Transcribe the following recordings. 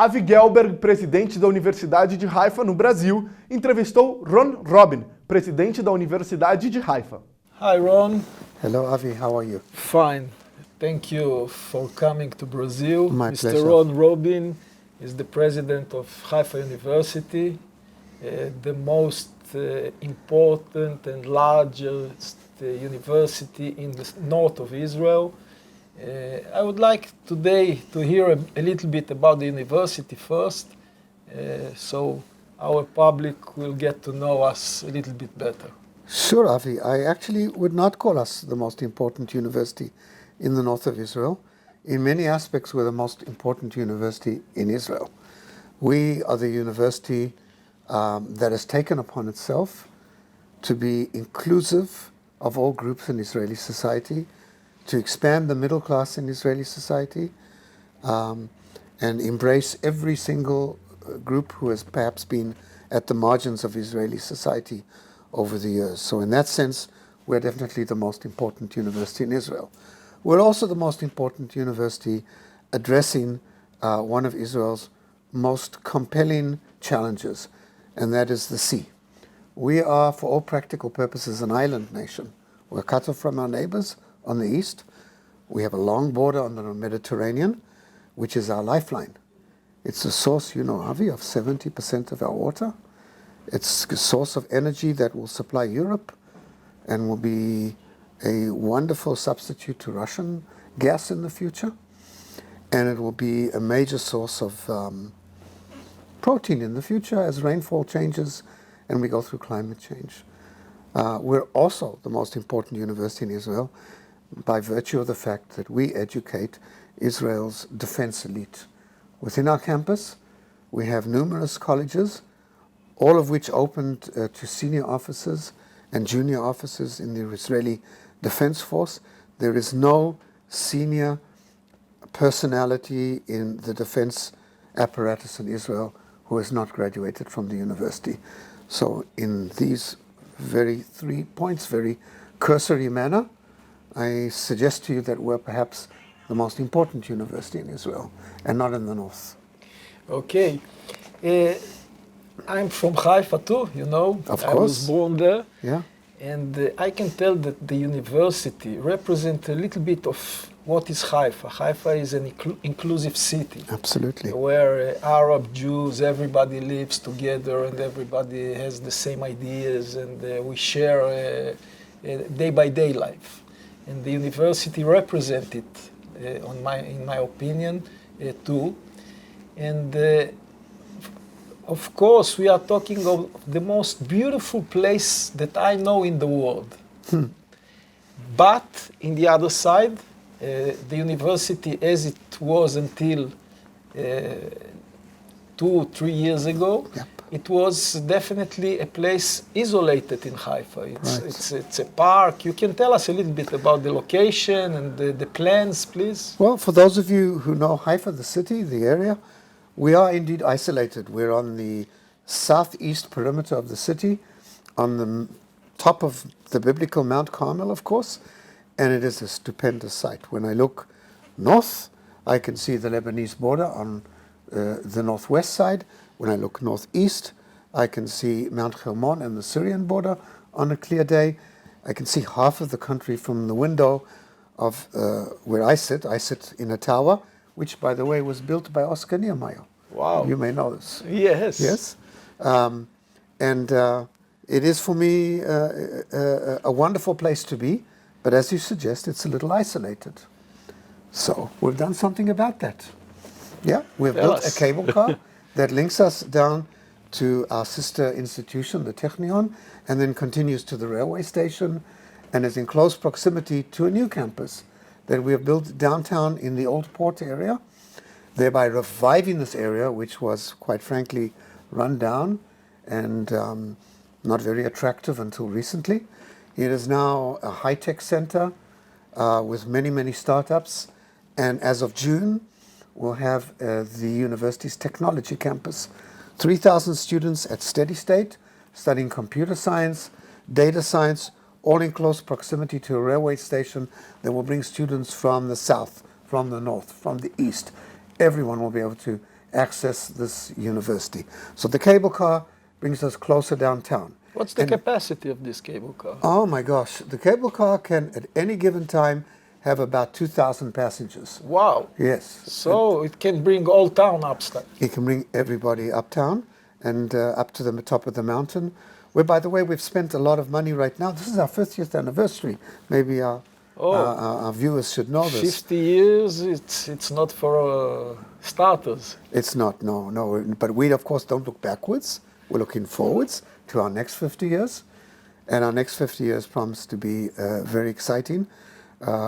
Avi Gelberg, presidente da Universidade de Haifa, no Brasil, entrevistou Ron Robin, presidente da Universidade de Haifa. Hi, Ron. Hello, Avi. How are you? Fine. Thank you for coming to Brazil. My Mr. pleasure. Ron Robin is the president of Haifa University, the most important and largest university in the north of Israel. I would like today to hear a little bit about the university first, so our public will get to know us a little bit better. Sure, Avi. I actually would not call us the most important university in the north of Israel. In many aspects, we're the most important university in Israel. We are the university that has taken upon itself to be inclusive of all groups in Israeli society, to expand the middle class in Israeli society, and embrace every single group who has perhaps been at the margins of Israeli society over the years. So in that sense, we're definitely the most important university in Israel. We're also the most important university addressing one of Israel's most compelling challenges, and that is the sea. We are, for all practical purposes, an island nation. We're cut off from our neighbors on the east. We have a long border on the Mediterranean, which is our lifeline. It's a source, you know, Avi, of 70% of our water. It's a source of energy that will supply Europe and will be a wonderful substitute to Russian gas in the future. And it will be a major source of protein in the future as rainfall changes and we go through climate change. We're also the most important university in Israel by virtue of the fact that we educate Israel's defense elite. Within our campus, we have numerous colleges, all of which opened to senior officers and junior officers in the Israeli Defense Force. There is no senior personality in the defense apparatus in Israel who has not graduated from the university. So in these 3 points, very cursory manner, I suggest to you that we're perhaps the most important university in Israel and not in the north. Okay. I'm from Haifa too, you know. Of course. I was born there. Yeah. And I can tell that the university represents a little bit of what is Haifa. Haifa is an inclusive city. Absolutely. Where Arab, Jews, everybody lives together and everybody has the same ideas and we share day-by-day life. And the university represents it, in my opinion, too. And of course, we are talking of the most beautiful place that I know in the world. But, in the other side, the university, as it was until 2-3 years ago, Yep. it was definitely a place isolated in Haifa. Right. It's a park. You can tell us a little bit about the location and the plans, please? Well, for those of you who know Haifa, the city, the area, we are indeed isolated. We're on the southeast perimeter of the city, on the top of the biblical Mount Carmel, of course, and it is a stupendous sight. When I look north, I can see the Lebanese border on the northwest side. When I look northeast, I can see Mount Hermon and the Syrian border on a clear day. I can see half of the country from the window of where I sit. I sit in a tower, which, by the way, was built by Oscar Niemeyer. Wow. You may know this. Yes. Yes. It is, for me, a wonderful place to be. But as you suggest, it's a little isolated. So we've done something about that. Yeah, we've built a cable car that links us down to our sister institution, the Technion, and then continues to the railway station and is in close proximity to a new campus that we have built downtown in the old port area, thereby reviving this area, which was, quite frankly, run down and not very attractive until recently. It is now a high-tech center with many, many startups, and as of June, we'll have the university's technology campus. 3,000 students at steady state, studying computer science, data science, all in close proximity to a railway station that will bring students from the south, from the north, from the east. Everyone will be able to access this university. So the cable car brings us closer downtown. What's the capacity of this cable car? Oh my gosh, the cable car can at any given time have about 2,000 passengers. Wow. Yes. So it can bring all town upstate. It can bring everybody uptown and up to the top of the mountain, where, by the way, we've spent a lot of money right now. This is our 50th anniversary. Maybe our viewers should know this. 50 years, it's not for starters. It's not, no. But we, of course, don't look backwards. We're looking forwards to our next 50 years. And our next 50 years promise to be very exciting.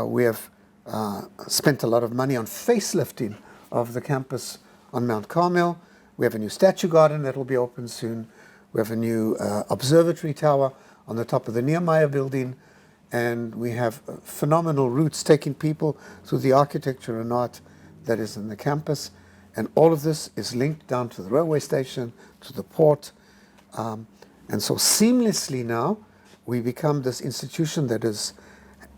We have spent a lot of money on facelifting of the campus on Mount Carmel. We have a new statue garden that will be open soon. We have a new observatory tower on the top of the Nehemiah building. And we have phenomenal routes taking people through the architecture and art that is in the campus. And all of this is linked down to the railway station, to the port. And so seamlessly now, we become this institution that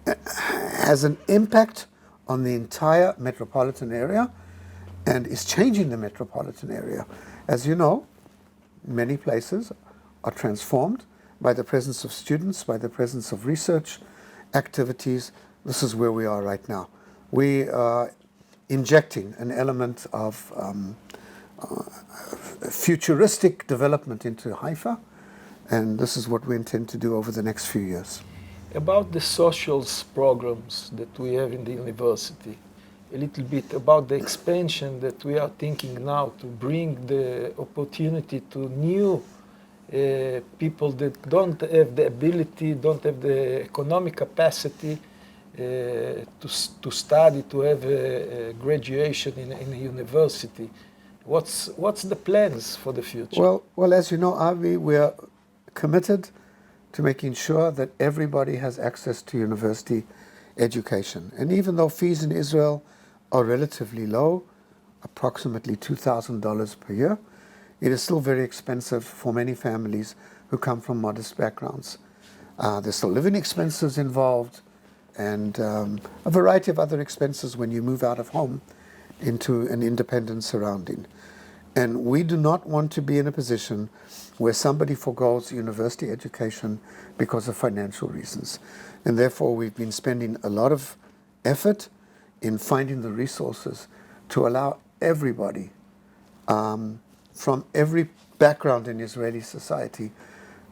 has an impact on the entire metropolitan area and is changing the metropolitan area. As you know, many places are transformed by the presence of students, by the presence of research activities. This is where we are right now. We are injecting an element of futuristic development into Haifa, and this is what we intend to do over the next few years. About the social programs that we have in the university, a little bit about the expansion that we are thinking now to bring the opportunity to new people that don't have the ability, don't have the economic capacity to study, to have a graduation in a university. What's the plans for the future? Well, as you know, Avi, we are committed to making sure that everybody has access to university education. And even though fees in Israel are relatively low, approximately $2,000 per year, it is still very expensive for many families who come from modest backgrounds. There's still living expenses involved and a variety of other expenses when you move out of home into an independent surrounding. And we do not want to be in a position where somebody forgoes university education because of financial reasons. And therefore, we've been spending a lot of effort in finding the resources to allow everybody from every background in Israeli society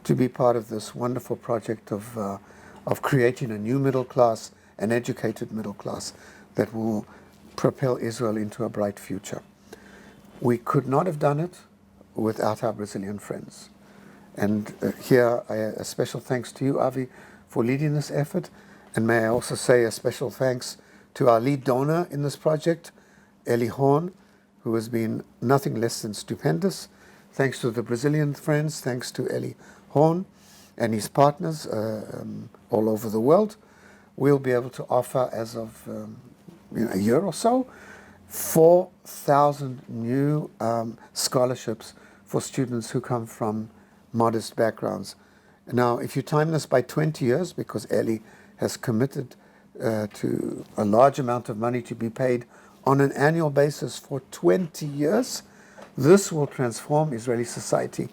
to be part of this wonderful project of creating a new middle class, an educated middle class that will propel Israel into a bright future. We could not have done it without our Brazilian friends. And here, a special thanks to you, Avi, for leading this effort. And may I also say a special thanks to our lead donor in this project, Eli Horn, who has been nothing less than stupendous. Thanks to the Brazilian friends, thanks to Eli Horn and his partners all over the world, we'll be able to offer, as of a year or so, 4,000 new scholarships for students who come from modest backgrounds. Now, if you time this by 20 years, because Eli has committed to a large amount of money to be paid on an annual basis for 20 years, this will transform Israeli society.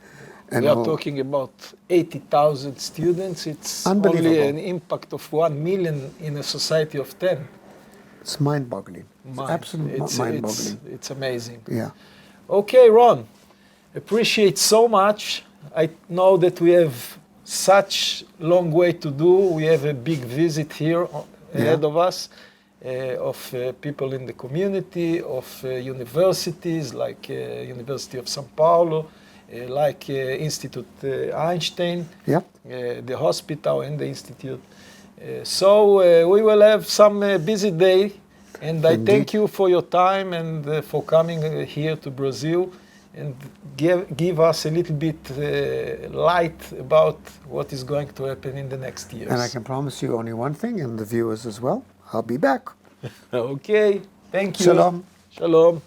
And we are talking about 80,000 students. It's only an impact of 1 million in a society of 10. It's mind-boggling. It's absolutely mind-boggling. It's amazing. Yeah. Okay, Ron, appreciate so much. I know that we have such long way to do. We have a big visit here ahead of us of people in the community, of universities like University of São Paulo, like Institute Einstein, the hospital and the institute. So we will have some busy day, and I thank you for your time and for coming here to Brazil and give us a little bit light about what is going to happen in the next years. And I can promise you only one thing, and the viewers as well, I'll be back. Okay, thank you. Shalom. Shalom.